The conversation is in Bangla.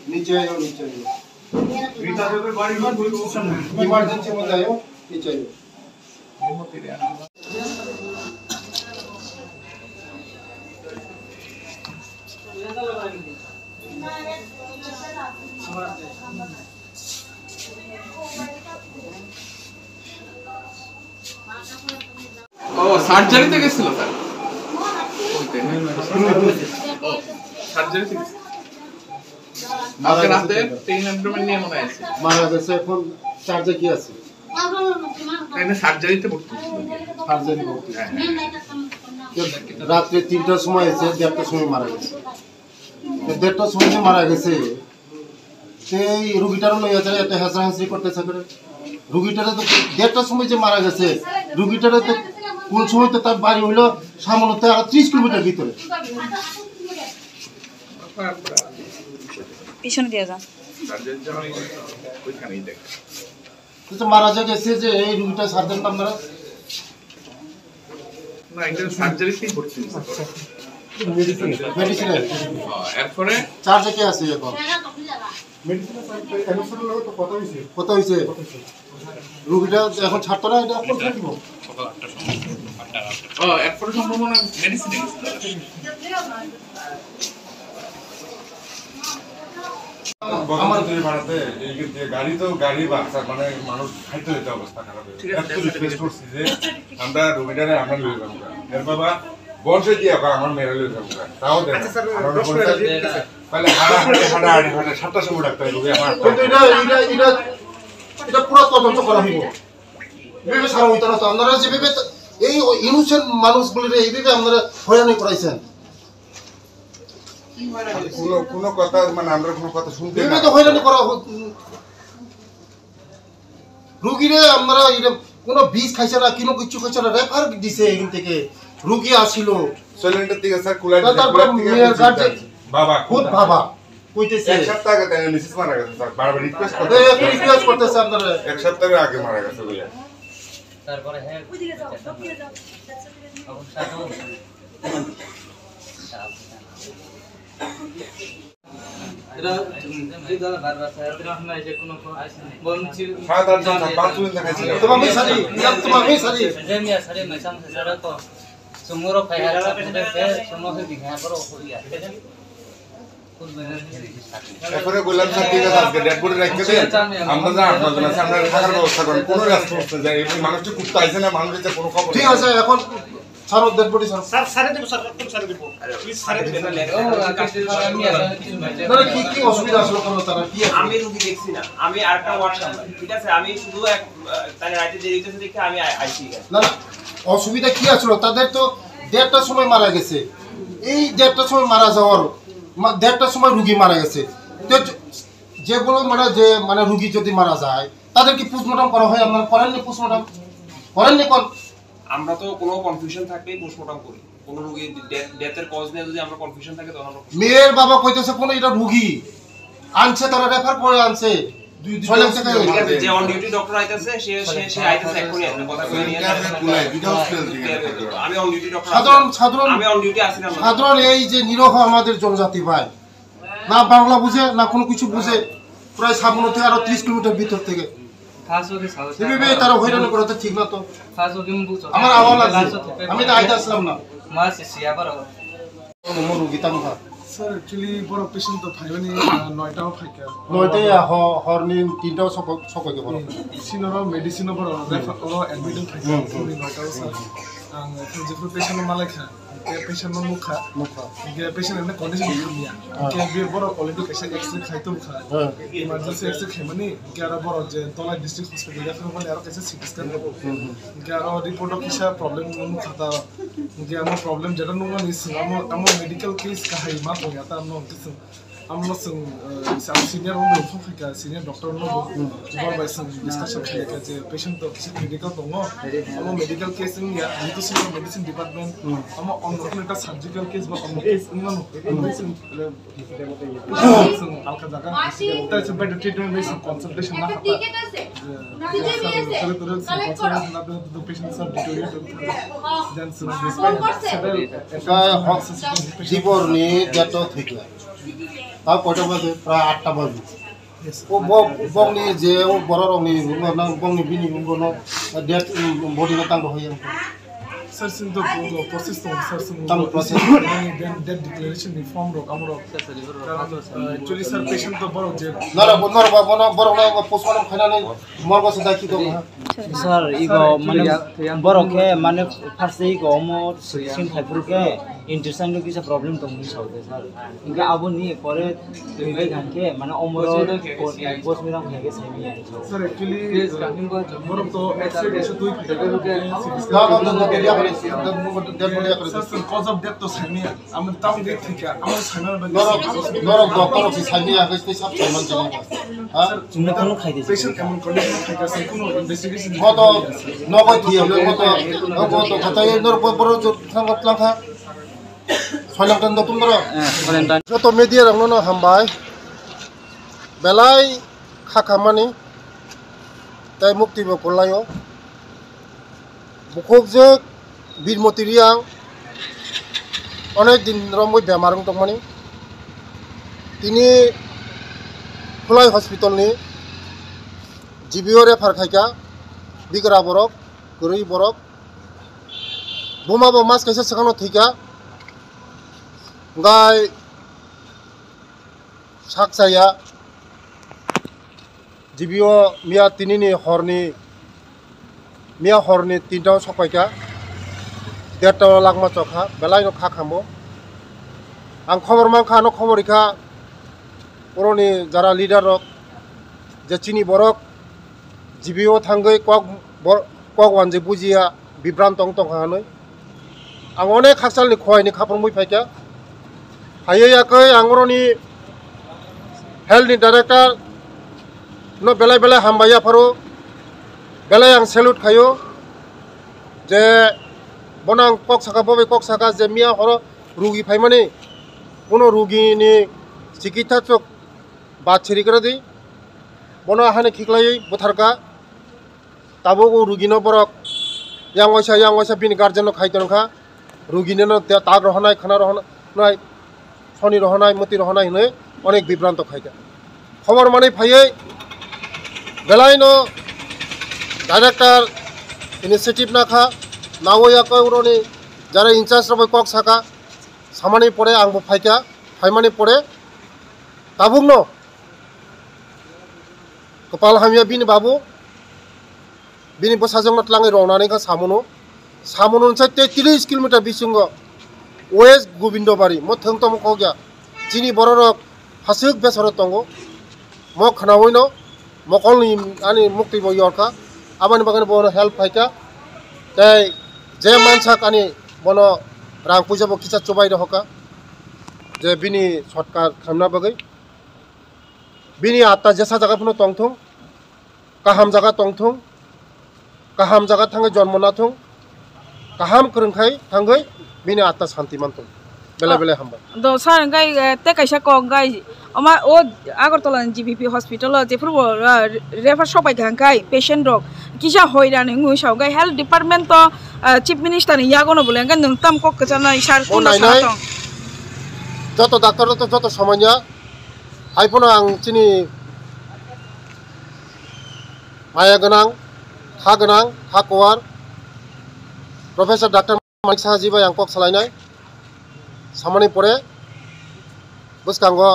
नीचे आयो इमरजेंसी में आयो नीचे आयो ও সার্জারিতে গেছিল স্যার ও সার্জারিতে আজকে রাতে পেইন ইমপ্রুভমেন্ট নিয়ে মনে আছে মারা গেছে এখন চার্জে কি আছে এখানে সার্জারিতে ভর্তি সার্জারি করতে রাতে 3টার সময় এসে 1:30টার সময় মারা গেছে 1:30টার সময় মারা গেছে সেই রোগীটারও লইয়া যায় এত হাসাহাসি করতেছে করে রোগীটারে তো 1:30টার সময় যে মারা গেছে রোগীটারে তো কোন সময় তো তার বাড়ি হইলো সামনেতে আর 30 কিলোমিটার ভিতরে পিছনে দিয়ে যা সার্জারি যখন ওইখানেই দেখ তো মারা গেছে যে এই রোগীটা সার্জারি আমরা না এটা সার্জারিতেই ভর্তি মেডিসিন এরপরে চার্জে কি আছে এখন মেডিসিন এমএসএল এর তো কত হইছে রোগীটা এখন ছাড়তো না এটা আপনি ছাড়িব সকাল 8টার সময় ও এরপরে সম্পূর্ণ মেডিসিনে গেছিল আমার দুই ভাড়াতে এই যে গাড়ি তো গাড়ি বাচ্চা মানে মানুষ খাইতে যেতে অবস্থা খারাপ যে আমরা রোগীটারে আমরা লয়ে যাবো এর বাবা বসে দিয়ে আমার মেরে লয়ে যাবো তাও দেন তাহলে হাড়া 7টার সময় ডাক্তার রোগী আমার এটা পুরো তদন্ত করা হইব বিবে সারা হইতো না তো আপনারা যেভাবে এই ইনোসেন্ট মানুষগুলিরে এইভাবে আপনারা হয়রানি করাইছেন কোনো কথা মানে আমরা কোনো কথা শুনতে বিবে তো হয়রানি করা রোগীরে আমরা এটা কোনো বীজ খাইছে না কোনো কিছু খাইছে না রেফার দিছে এখান থেকে রোগী আসিল সিলিন্ডার থেকে স্যার কুলার বাবা খুদ বাবা কইতেছে এক সপ্তাহ আগে তাই মিসেস মারা গেছে স্যার বারবার রিকোয়েস্ট করতেছে আপনারা এক সপ্তাহ আগে মারা গেছে বলে তারপরে হ্যাঁ এটা এই দাদা বারবার স্যার আমরা যে কোনো বলছি সাত আট জন 5 জন দেখাইছে তোমাকে সারি জেমিয়া সারে মেসাম সারা তো সুমুরো ফায়ার করতে সমস্ত দিঘা পর হইয়া এরপরে বললাম স্যার ঠিক আছে আজকে ডেড বডি রাখতে দেন আমরা যা আপনাদের কাছে আমরা থাকার ব্যবস্থা করেন কোনো রেসপন্স না যায় এই মানুষটি কুত্তা আইছে না মানুষের কোনো খবর ঠিক আছে এখন ছাড়ো ডেড বডি স্যার সারে দেব স্যার একদম সারে দেব প্লিজ সারে দেবেন না কি অসুবিধা আসলো কোনো তারা কি আমি রোগী দেখছি না আমি আরেকটা ওয়ার্ড সামলাই ঠিক আছে আমি শুধু এক তাহলে রাতে দেরি হইতেছে দেখে আমি আইছি না অসুবিধা কি আসলো তাদের তো 1:30টার সময় মারা গেছে এই 1:30টার সময় মারা যাওয়ার 1:30টার সময় রোগী মারা গেছে তো যেগুলো মানে রোগী যদি মারা যায় তাদের কি পোস্টমর্টম করা হয় আপনারা করেননি পোস্টমর্টম করেননি কোন আমরা তো কোনো কনফিউশন থাকলেই পোস্টমর্টম করি কোন রোগী ডেথের কজ নিয়ে যদি আমরা কনফিউশন থাকে তখন আমরা মেয়ের বাবা কইতেছে কোন এটা রোগী আনছে তারা রেফার করে আনছে যে অন ডিউটি ডক্টর আইতাছে সে আইতাছে এখনই আসবে কথা কই নিয়ে আমি অন ডিউটি ডক্টর সাধারণ আমি অন ডিউটি আসিলাম সাধারণ এই যে নিরহ আমাদের জনজাতি ভাই না বাংলা বুঝে না কোনো কিছু বুঝে প্রায় সামনে থেকে আরো 30 কিলোমিটার ভিতর থেকে এভাবে তারা হয়রানি করাতে ঠিক না তো আমার আওয়াজ লাগছে আমি তো আইতে আসলাম না রোগী তামা স্যার অ্যাকচুয়ালি বড় পেশেন্ট তো ফাইভনি 9টাও ফাইকা 9টায় হরনি 3টাও সকাইতে বড় সিনর মেডিসিন বড় রেফার করো অ্যাডমিট থাকে 9টাও স্যার আং যেফর পেশেন্ট মালাখা কে পেশেন্ট মুখা কে পেশেন্ট এনে কন্ডিশন নিয়া কে বি বড় অলরেডি পেশেন্ট এক্সরে খাইতো খা ইমার্জেন্সি এক্সরে খাইমানি কে আর বড় যে তলা ডিস্ট্রিক্ট হসপিটাল রেফার মানে আর কাছে সিটি স্ক্যান করব কে আর রিপোর্ট কিসা প্রবলেম মুখাতা কে আমার প্রবলেম যেটা নুন নিস আমার মেডিকেল কেস কাহাই মা পয়া তা নো কিছু amno sung senior undo phokha senior doctor no bor by sung discussion khaya je patient to medical tongo amo medical case in ya to senior medicine department amo on eta surgical case ba on case ingano medicine sung alka jaga ta is better treatment based consultation na khata the patients are deteriorated then sung this জীবর নিয়ে যত থেকে তা কয়টা বাজে প্রায় 8টা বাজে ও বংনি যে ও বড় রংনি না বংনি বিনি বংনো ডেট বডি না তাঙ্গ হই sir sin the process to sir sin process then that declaration in form ro amro actually sir patient to boro je nara boro na postmortem khana nei morgo se daki to sir igo mane boro ke mane first igo mo sin thapur ke intestine lo kisa problem to mi saude sir inga abo ni pore doi gan ke mane omro post miram khage semi sir actually boro to x-ray ese dui sir cause of death to semi am town gate thika am semi noro doctor of semi age te sab saman chale ha তুমি কোন খাইতে patient কেমন condition থাকা সে কোনো investigation কত নগদ দিয়ে কত কথা এই নর বড় সংগত লাখা ছয়লাংটান দতুম দর যত মিডিয়া রংনো হামবাই বেলাই খাখামানি তাই মুক্তি বকলাयो বুকজে বীরমতি রিয়াং অনেক দিন রমই বেমার দংমানি তিনি খুলাই হসপিটালনি জিবিও রেফার খাইকা বিগরা বরক গরই বরক বুমাবো মাস কাইসা সাকানো থিকা গাই সাকসায়া জিবিও মিয়া তিনিনি হরনি মিয়া হরনি তিনটাও সপাইকা 1.5 লাখ মা চখা বেলাইনো খা খামো আং খবর মাংখা ন খবর ইখা পুরনি যারা লিডার রক যে চিনি বরক জিবিও থাঙ্গৈ কক ওয়ানজে বুজিয়া বিভ্রান্ত তং হাनै आं अनेक हाकसालनि खहायनि खाफ्रांबाय फायका हायैयाखै आंरनि हेल्थनि डाइरेक्टर न बेलाय बेलाय हामबाया फारो बेलाय आं सेलुट खायो जे बनां कक साका बबे कक साका जे मिया हर रुगि फायमानि कोनो रुगिनि चिकित्सा चक बाछिरिग्रादि बना हाने खिख्लायै बुथारका ताबो रुगिनो बरक yang waisa bini garden खायतनखा रुगिनो ताग रहनाय खाना रहनाय सनि रहनाय मति रहनाय हनै अनेक बिभ्रांत खायका खबर माने फायै बेलायनो डाइरेक्टर इनिशिएटिभ नाखा नावयाखै उरनि जारा इनचार्ज रबाय कक साका सामानि परे आंबो फायका फायमानि परे ताबुंनो कपाल हामिया बिनि बाबु बिनि बसाजों नतलाङै रवनानै का सामोनो से 30 किलोमीटर बिसुंग वेस्ट गोविंदबारी म थंतम खगया जिनि बररक हासुक बेसर तंगो म खनावैनो मकलनि आनि मुक्ति बयरका आबानि बागन बनो हेल्प फायका ताय जे मानसा कानि बनो रां पुजाबो किसा चबाय रहका जे बिनि शर्टकाट खामना बागै बिनि आत्ता जेसा जागाफोरनो तंथं गाहाम जागा तंथं गाहाम जागा थाङै जन्मनाथं गाहाम फोरोंखाय थाङै बिनि आत्ता शान्ति मानथं बेला बेला हामबाय द सार गाय ते कैसा क गाय अमा ओ आगरतला जीबीपी हॉस्पिटल जेफोर रेफार सबाय गांखाय पेशेंट रक किसा होइरानि ngुसाव गाय हेल्थ डिपार्टमेंट तो चीफ मिनिस्टर नि यागनो बोले गाय नोंताम क कजानाय सार कोन साथं जत डाक्टर तो जत समान्या आइफोन आं चिनि माया गोनां हा गोनां हा कवार प्रोफेसर डॉक्टर मानिक साहाजी बाय आं कक सालायनाय सामानि परे बुसकांगो